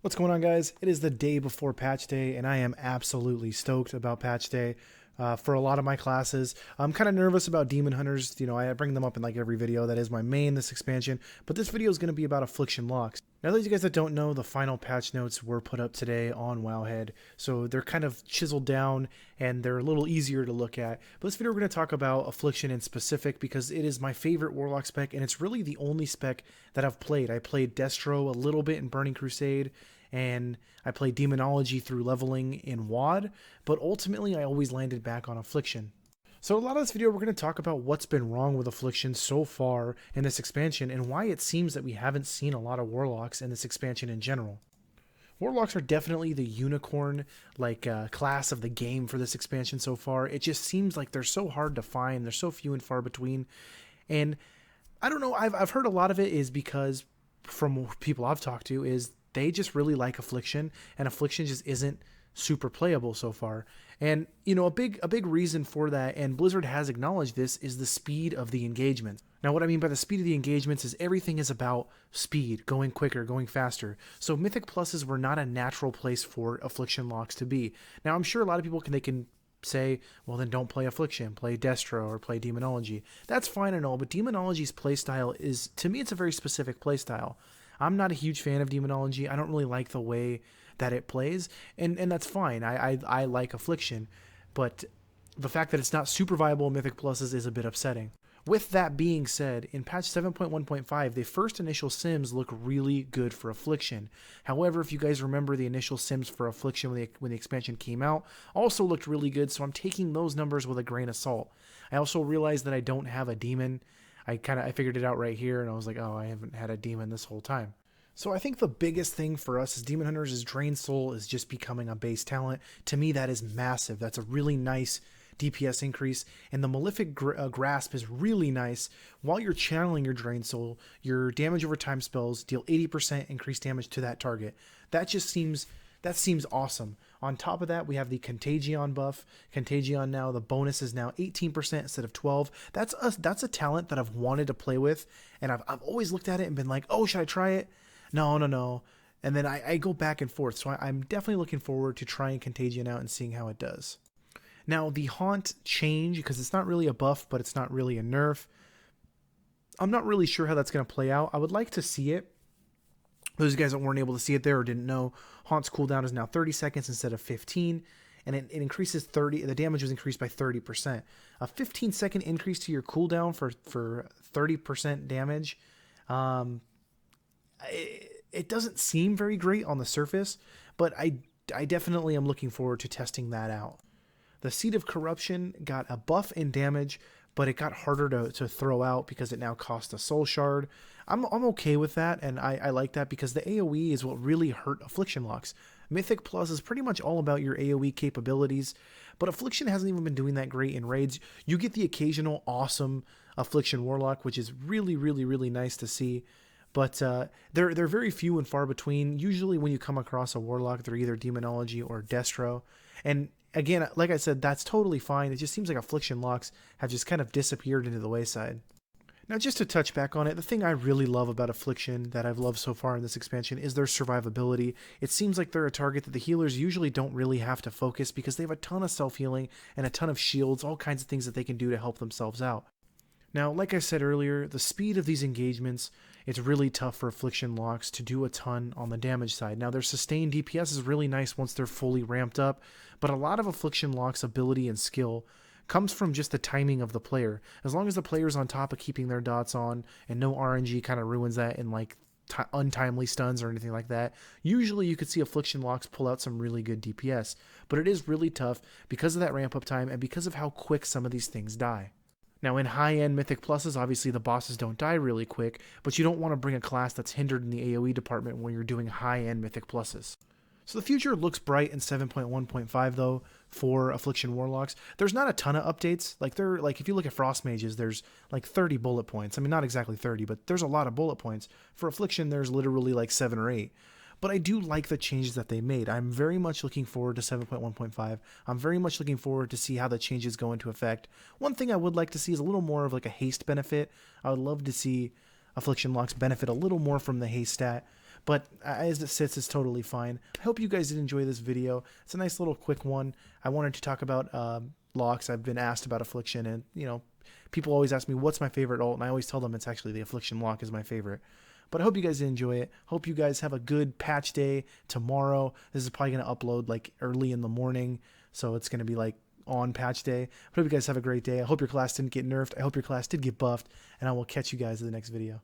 What's going on, guys? It is the day before patch day, and I am absolutely stoked about patch day. For a lot of my classes, I'm kind of nervous about demon hunters. I bring them up in like every video. That is my main this expansion, but this video is going to be about affliction locks. Now, those of you guys that don't know, the final patch notes were put up today on Wowhead, so they're kind of chiseled down and they're a little easier to look at. But this video we're going to talk about affliction in specific because it is my favorite warlock spec, and it's really the only spec that I've played. I played Destro a little bit in Burning Crusade, and I played Demonology through leveling in WoD, but ultimately I always landed back on Affliction. So a lot of this video we're going to talk about what's been wrong with Affliction so far in this expansion and why it seems that we haven't seen a lot of Warlocks in this expansion in general. Warlocks are definitely the unicorn class of the game for this expansion so far. It just seems like they're so hard to find, they're so few and far between, and I don't know, I've heard a lot of it is because from people I've talked to is they just really like Affliction, and Affliction just isn't super playable so far. And a big reason for that, and Blizzard has acknowledged this, is the speed of the engagements. Now, what I mean by the speed of the engagements is everything is about speed, going quicker, going faster. So Mythic Pluses were not a natural place for Affliction locks to be. Now, I'm sure a lot of people can say, well, then don't play Affliction, play Destro or play Demonology. That's fine and all, but Demonology's playstyle is, to me, it's a very specific playstyle. I'm not a huge fan of Demonology. I don't really like the way that it plays, and that's fine. I like Affliction, but the fact that it's not super viable in Mythic Pluses is a bit upsetting. With that being said, in patch 7.1.5, the first initial sims look really good for Affliction. However, if you guys remember, the initial sims for Affliction when the expansion came out also looked really good, so I'm taking those numbers with a grain of salt. I also realized that I don't have a demon. I figured it out right here, and I was like, oh, I haven't had a demon this whole time. So I think the biggest thing for us as Demon Hunters is Drain Soul is just becoming a base talent. To me, that is massive. That's a really nice DPS increase, and the Malefic Grasp is really nice. While you're channeling your Drain Soul, your damage over time spells deal 80% increased damage to that target. That seems awesome. On top of that, we have the Contagion buff. Contagion now, the bonus is now 18% instead of 12. That's a talent that I've wanted to play with, and I've always looked at it and been like, oh, should I try it? No. And then I go back and forth. So I'm definitely looking forward to trying Contagion out and seeing how it does. Now, the Haunt change, because it's not really a buff, but it's not really a nerf. I'm not really sure how that's going to play out. I would like to see it. Those guys that weren't able to see it there or didn't know, Haunt's cooldown is now 30 seconds instead of 15, and it increases 30. The damage was increased by 30%. A 15-second increase to your cooldown for 30% damage. It doesn't seem very great on the surface, but I definitely am looking forward to testing that out. The Seed of Corruption got a buff in damage, but it got harder to throw out because it now costs a soul shard. I'm okay with that, and I like that because the AoE is what really hurt Affliction locks. Mythic Plus is pretty much all about your AoE capabilities, but Affliction hasn't even been doing that great in raids. You get the occasional awesome Affliction Warlock, which is really, really, really nice to see. But they're very few and far between. Usually when you come across a Warlock, they're either Demonology or Destro. And again, like I said, that's totally fine. It just seems like Affliction locks have just kind of disappeared into the wayside. Now, just to touch back on it, the thing I really love about Affliction that I've loved so far in this expansion is their survivability. It seems like they're a target that the healers usually don't really have to focus because they have a ton of self-healing and a ton of shields, all kinds of things that they can do to help themselves out. Now, like I said earlier, the speed of these engagements, it's really tough for Affliction locks to do a ton on the damage side. Now, their sustained DPS is really nice once they're fully ramped up, but a lot of Affliction locks' ability and skill comes from just the timing of the player. As long as the player's on top of keeping their dots on and no RNG kind of ruins that in like untimely stuns or anything like that, usually you could see Affliction locks pull out some really good DPS, but it is really tough because of that ramp up time and because of how quick some of these things die. Now, in high-end Mythic Pluses, obviously the bosses don't die really quick, but you don't want to bring a class that's hindered in the AoE department when you're doing high-end Mythic Pluses. So the future looks bright in 7.1.5 though for Affliction Warlocks. There's not a ton of updates. Like if you look at Frost Mages, there's like 30 bullet points. I mean, not exactly 30, but there's a lot of bullet points. For Affliction, there's literally like 7 or 8. But I do like the changes that they made. I'm very much looking forward to 7.1.5. I'm very much looking forward to see how the changes go into effect. One thing I would like to see is a little more of like a haste benefit. I would love to see Affliction locks benefit a little more from the haste stat. but as it sits, it's totally fine. I hope you guys did enjoy this video. It's a nice little quick one. I wanted to talk about locks. I've been asked about Affliction, and people always ask me what's my favorite ult, and I always tell them it's actually the Affliction lock is my favorite. But I hope you guys enjoy it. Hope you guys have a good patch day tomorrow. This is probably going to upload like early in the morning, so it's going to be like on patch day. I hope you guys have a great day. I hope your class didn't get nerfed. I hope your class did get buffed, and I will catch you guys in the next video.